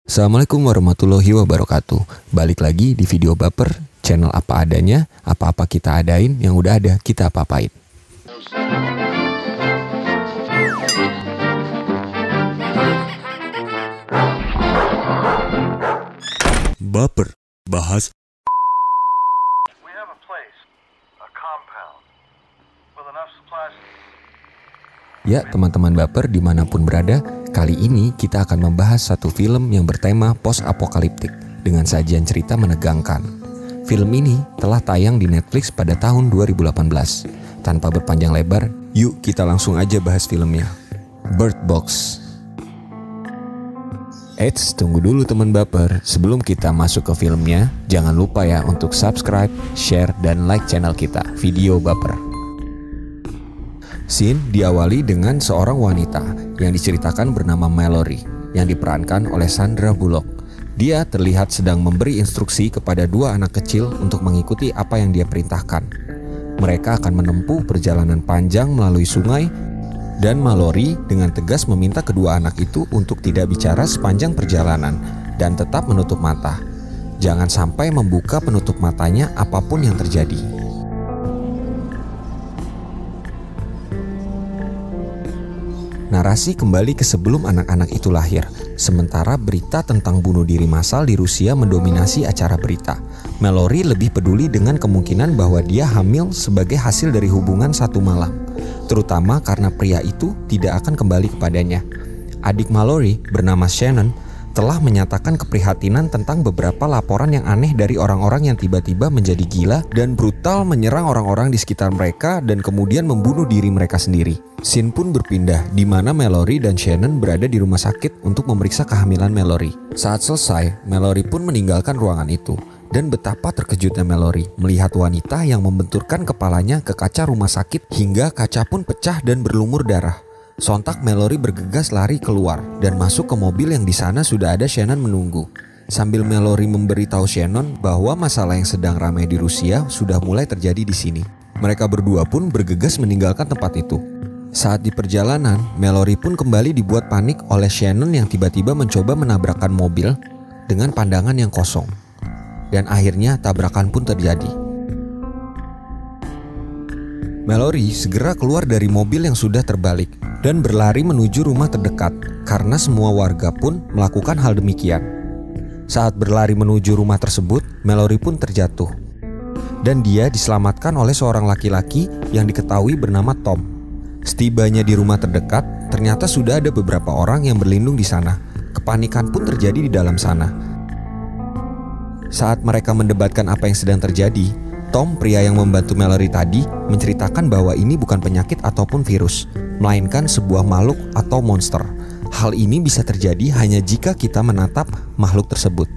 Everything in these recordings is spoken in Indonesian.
Assalamualaikum warahmatullahi wabarakatuh. Balik lagi di video baper, channel apa adanya, apa-apa kita adain, yang udah ada kita apa-apain. Baper, bahas. Ya teman-teman baper dimanapun berada, kali ini kita akan membahas satu film yang bertema post-apokaliptik dengan sajian cerita menegangkan. Film ini telah tayang di Netflix pada tahun 2018. Tanpa berpanjang lebar, yuk kita langsung aja bahas filmnya. Bird Box. Eits, tunggu dulu teman baper. Sebelum kita masuk ke filmnya, jangan lupa ya untuk subscribe, share, dan like channel kita, Video Baper. Scene diawali dengan seorang wanita yang diceritakan bernama Mallory yang diperankan oleh Sandra Bullock. Dia terlihat sedang memberi instruksi kepada dua anak kecil untuk mengikuti apa yang dia perintahkan. Mereka akan menempuh perjalanan panjang melalui sungai dan Mallory dengan tegas meminta kedua anak itu untuk tidak bicara sepanjang perjalanan dan tetap menutup mata. Jangan sampai membuka penutup matanya apapun yang terjadi. Narasi kembali ke sebelum anak-anak itu lahir. Sementara berita tentang bunuh diri massal di Rusia mendominasi acara berita. Mallory lebih peduli dengan kemungkinan bahwa dia hamil sebagai hasil dari hubungan satu malam, terutama karena pria itu tidak akan kembali kepadanya. Adik Mallory bernama Shannon telah menyatakan keprihatinan tentang beberapa laporan yang aneh dari orang-orang yang tiba-tiba menjadi gila dan brutal menyerang orang-orang di sekitar mereka dan kemudian membunuh diri mereka sendiri. Scene pun berpindah di mana Mallory dan Shannon berada di rumah sakit untuk memeriksa kehamilan Mallory. Saat selesai, Mallory pun meninggalkan ruangan itu. Dan betapa terkejutnya Mallory melihat wanita yang membenturkan kepalanya ke kaca rumah sakit hingga kaca pun pecah dan berlumur darah. Sontak Mallory bergegas lari keluar dan masuk ke mobil yang di sana sudah ada Shannon menunggu. Sambil Mallory memberitahu Shannon bahwa masalah yang sedang ramai di Rusia sudah mulai terjadi di sini. Mereka berdua pun bergegas meninggalkan tempat itu. Saat di perjalanan, Mallory pun kembali dibuat panik oleh Shannon yang tiba-tiba mencoba menabrakkan mobil dengan pandangan yang kosong. Dan akhirnya tabrakan pun terjadi. Mallory segera keluar dari mobil yang sudah terbalik dan berlari menuju rumah terdekat karena semua warga pun melakukan hal demikian. Saat berlari menuju rumah tersebut, Mallory pun terjatuh. Dan dia diselamatkan oleh seorang laki-laki yang diketahui bernama Tom. Setibanya di rumah terdekat, ternyata sudah ada beberapa orang yang berlindung di sana. Kepanikan pun terjadi di dalam sana. Saat mereka mendebatkan apa yang sedang terjadi, Tom, pria yang membantu Mallory tadi, menceritakan bahwa ini bukan penyakit ataupun virus, melainkan sebuah makhluk atau monster. Hal ini bisa terjadi hanya jika kita menatap makhluk tersebut.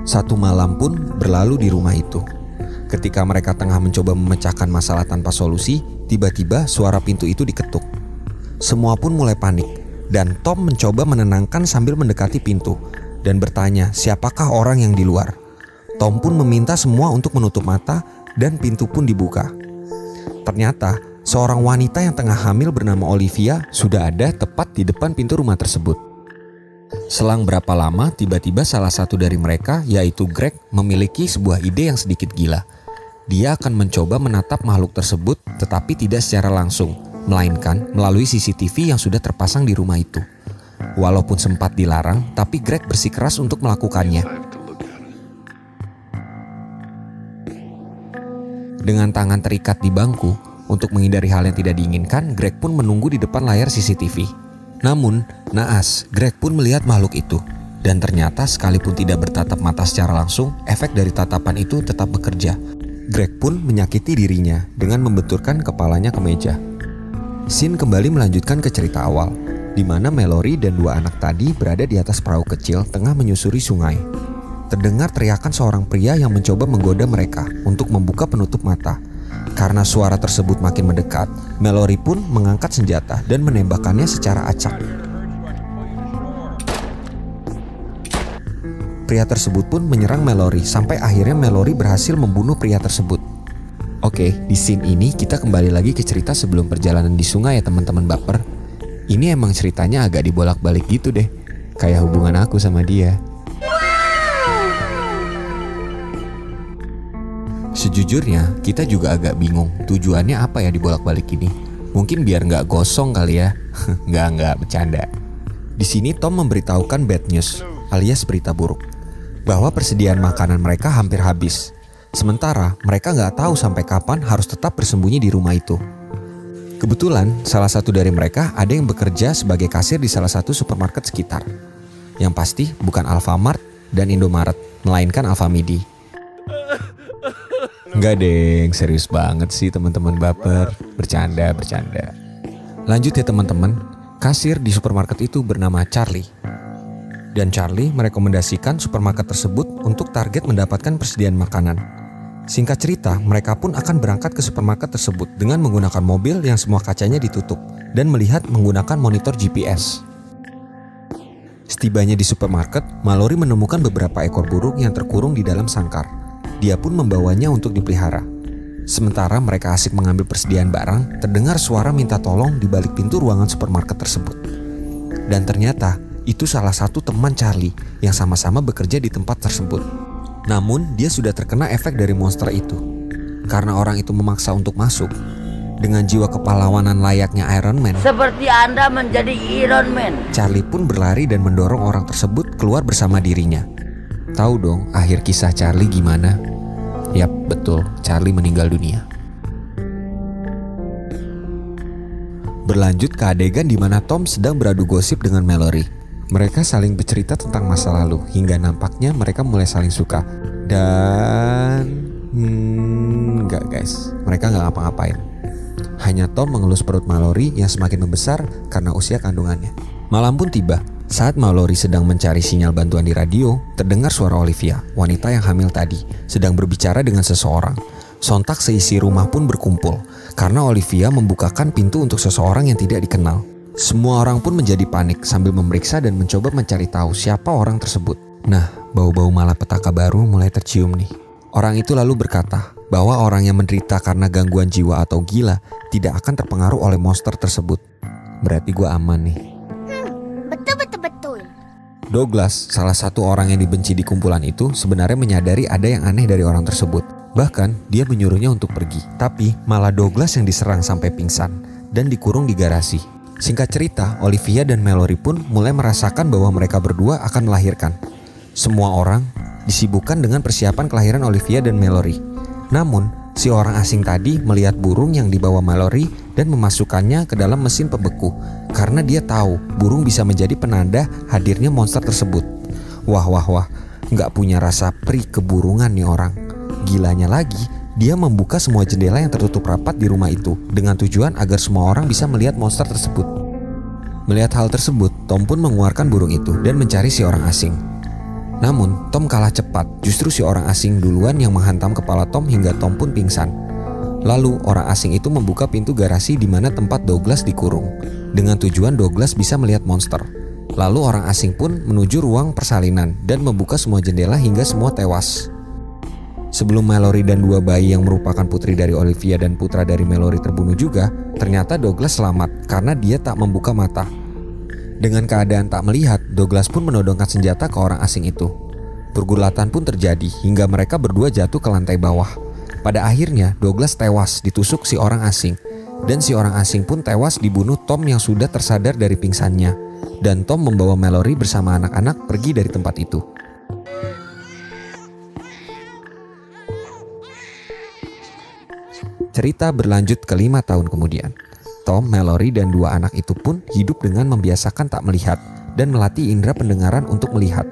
Satu malam pun berlalu di rumah itu. Ketika mereka tengah mencoba memecahkan masalah tanpa solusi, tiba-tiba suara pintu itu diketuk. Semua pun mulai panik. Dan Tom mencoba menenangkan sambil mendekati pintu dan bertanya siapakah orang yang di luar. Tom pun meminta semua untuk menutup mata dan pintu pun dibuka. Ternyata seorang wanita yang tengah hamil bernama Olivia sudah ada tepat di depan pintu rumah tersebut. Selang berapa lama tiba-tiba salah satu dari mereka yaitu Greg memiliki sebuah ide yang sedikit gila. Dia akan mencoba menatap makhluk tersebut tetapi tidak secara langsung, melainkan melalui CCTV yang sudah terpasang di rumah itu. Walaupun sempat dilarang, tapi Greg bersikeras untuk melakukannya. Dengan tangan terikat di bangku, untuk menghindari hal yang tidak diinginkan, Greg pun menunggu di depan layar CCTV. Namun, naas, Greg pun melihat makhluk itu. Dan ternyata sekalipun tidak bertatap mata secara langsung, efek dari tatapan itu tetap bekerja. Greg pun menyakiti dirinya dengan membenturkan kepalanya ke meja. Scene kembali melanjutkan ke cerita awal, di mana Mallory dan dua anak tadi berada di atas perahu kecil tengah menyusuri sungai. Terdengar teriakan seorang pria yang mencoba menggoda mereka untuk membuka penutup mata. Karena suara tersebut makin mendekat, Mallory pun mengangkat senjata dan menembakkannya secara acak. Pria tersebut pun menyerang Mallory sampai akhirnya Mallory berhasil membunuh pria tersebut. Oke, di scene ini kita kembali lagi ke cerita sebelum perjalanan di sungai ya teman-teman baper. Ini emang ceritanya agak dibolak-balik gitu deh. Kayak hubungan aku sama dia. Sejujurnya, kita juga agak bingung tujuannya apa ya dibolak-balik ini. Mungkin biar nggak gosong kali ya. Nggak, bercanda. Di sini Tom memberitahukan bad news, alias berita buruk, bahwa persediaan makanan mereka hampir habis. Sementara mereka nggak tahu sampai kapan harus tetap bersembunyi di rumah itu. Kebetulan salah satu dari mereka ada yang bekerja sebagai kasir di salah satu supermarket sekitar. Yang pasti bukan Alfamart dan Indomaret, melainkan Alfamidi. Nggak deng, serius banget sih teman-teman baper. Bercanda. Lanjut ya teman-teman, kasir di supermarket itu bernama Charlie. Dan Charlie merekomendasikan supermarket tersebut untuk target mendapatkan persediaan makanan. Singkat cerita, mereka pun akan berangkat ke supermarket tersebut dengan menggunakan mobil yang semua kacanya ditutup dan melihat menggunakan monitor GPS. Setibanya di supermarket, Mallory menemukan beberapa ekor burung yang terkurung di dalam sangkar. Dia pun membawanya untuk dipelihara. Sementara mereka asik mengambil persediaan barang, terdengar suara minta tolong di balik pintu ruangan supermarket tersebut. Dan ternyata, itu salah satu teman Charlie yang sama-sama bekerja di tempat tersebut. Namun dia sudah terkena efek dari monster itu. Karena orang itu memaksa untuk masuk. Dengan jiwa kepahlawanan layaknya Iron Man, seperti Anda menjadi Iron Man, Charlie pun berlari dan mendorong orang tersebut keluar bersama dirinya. Tahu dong akhir kisah Charlie gimana? Yap, betul, Charlie meninggal dunia. Berlanjut ke adegan di mana Tom sedang beradu gosip dengan Mallory. Mereka saling bercerita tentang masa lalu hingga nampaknya mereka mulai saling suka. Dan enggak guys, mereka nggak ngapa-ngapain. Hanya Tom mengelus perut Mallory yang semakin membesar karena usia kandungannya. Malam pun tiba. Saat Mallory sedang mencari sinyal bantuan di radio, terdengar suara Olivia, wanita yang hamil tadi, sedang berbicara dengan seseorang. Sontak seisi rumah pun berkumpul karena Olivia membukakan pintu untuk seseorang yang tidak dikenal. Semua orang pun menjadi panik sambil memeriksa dan mencoba mencari tahu siapa orang tersebut. Nah, bau-bau malapetaka baru mulai tercium nih. Orang itu lalu berkata bahwa orang yang menderita karena gangguan jiwa atau gila tidak akan terpengaruh oleh monster tersebut. Berarti gue aman nih. Betul. Douglas, salah satu orang yang dibenci di kumpulan itu, sebenarnya menyadari ada yang aneh dari orang tersebut. Bahkan, dia menyuruhnya untuk pergi. Tapi, malah Douglas yang diserang sampai pingsan dan dikurung di garasi. Singkat cerita, Olivia dan Mallory pun mulai merasakan bahwa mereka berdua akan melahirkan. Semua orang disibukkan dengan persiapan kelahiran Olivia dan Mallory. Namun, si orang asing tadi melihat burung yang dibawa Mallory dan memasukkannya ke dalam mesin pembeku karena dia tahu burung bisa menjadi penanda hadirnya monster tersebut. Wah, nggak punya rasa pri keburungan nih orang. Gilanya lagi, dia membuka semua jendela yang tertutup rapat di rumah itu dengan tujuan agar semua orang bisa melihat monster tersebut. Melihat hal tersebut, Tom pun mengeluarkan burung itu dan mencari si orang asing. Namun, Tom kalah cepat. Justru si orang asing duluan yang menghantam kepala Tom hingga Tom pun pingsan. Lalu, orang asing itu membuka pintu garasi di mana tempat Douglas dikurung dengan tujuan Douglas bisa melihat monster. Lalu orang asing pun menuju ruang persalinan dan membuka semua jendela hingga semua tewas. Sebelum Mallory dan dua bayi yang merupakan putri dari Olivia dan putra dari Mallory terbunuh juga, ternyata Douglas selamat karena dia tak membuka mata. Dengan keadaan tak melihat, Douglas pun menodongkan senjata ke orang asing itu. Pergulatan pun terjadi hingga mereka berdua jatuh ke lantai bawah. Pada akhirnya, Douglas tewas ditusuk si orang asing. Dan si orang asing pun tewas dibunuh Tom yang sudah tersadar dari pingsannya. Dan Tom membawa Mallory bersama anak-anak pergi dari tempat itu. Cerita berlanjut ke 5 tahun kemudian. Tom, Mallory, dan dua anak itu pun hidup dengan membiasakan tak melihat dan melatih indera pendengaran untuk melihat.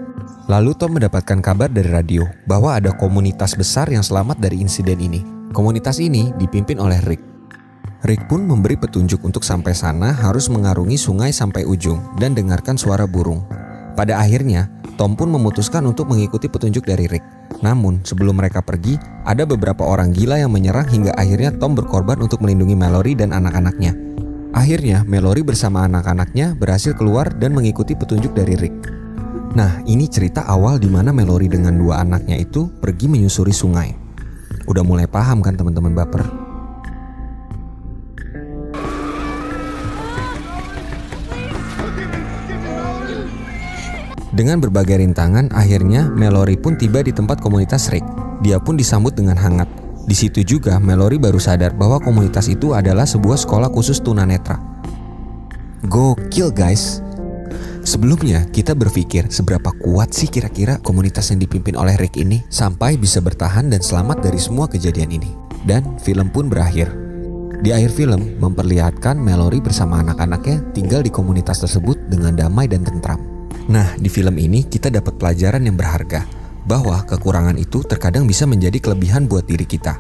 Lalu Tom mendapatkan kabar dari radio bahwa ada komunitas besar yang selamat dari insiden ini. Komunitas ini dipimpin oleh Rick. Rick pun memberi petunjuk untuk sampai sana harus mengarungi sungai sampai ujung dan dengarkan suara burung. Pada akhirnya, Tom pun memutuskan untuk mengikuti petunjuk dari Rick. Namun, sebelum mereka pergi, ada beberapa orang gila yang menyerang hingga akhirnya Tom berkorban untuk melindungi Mallory dan anak-anaknya. Akhirnya, Mallory bersama anak-anaknya berhasil keluar dan mengikuti petunjuk dari Rick. Nah, ini cerita awal di mana Mallory dengan dua anaknya itu pergi menyusuri sungai. Udah mulai paham kan teman-teman baper? Dengan berbagai rintangan, akhirnya Mallory pun tiba di tempat komunitas Rick. Dia pun disambut dengan hangat. Di situ juga Mallory baru sadar bahwa komunitas itu adalah sebuah sekolah khusus tunanetra. Gokil guys. Sebelumnya kita berpikir seberapa kuat sih kira-kira komunitas yang dipimpin oleh Rick ini sampai bisa bertahan dan selamat dari semua kejadian ini. Dan film pun berakhir. Di akhir film memperlihatkan Mallory bersama anak-anaknya tinggal di komunitas tersebut dengan damai dan tentram. Nah, di film ini kita dapat pelajaran yang berharga, bahwa kekurangan itu terkadang bisa menjadi kelebihan buat diri kita.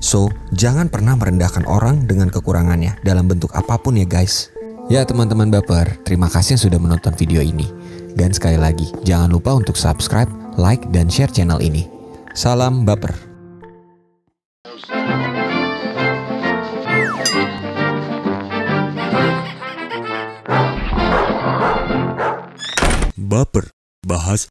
So, jangan pernah merendahkan orang dengan kekurangannya dalam bentuk apapun ya guys. Ya teman-teman baper, terima kasih yang sudah menonton video ini. Dan sekali lagi, jangan lupa untuk subscribe, like, dan share channel ini. Salam baper. Baper, bahas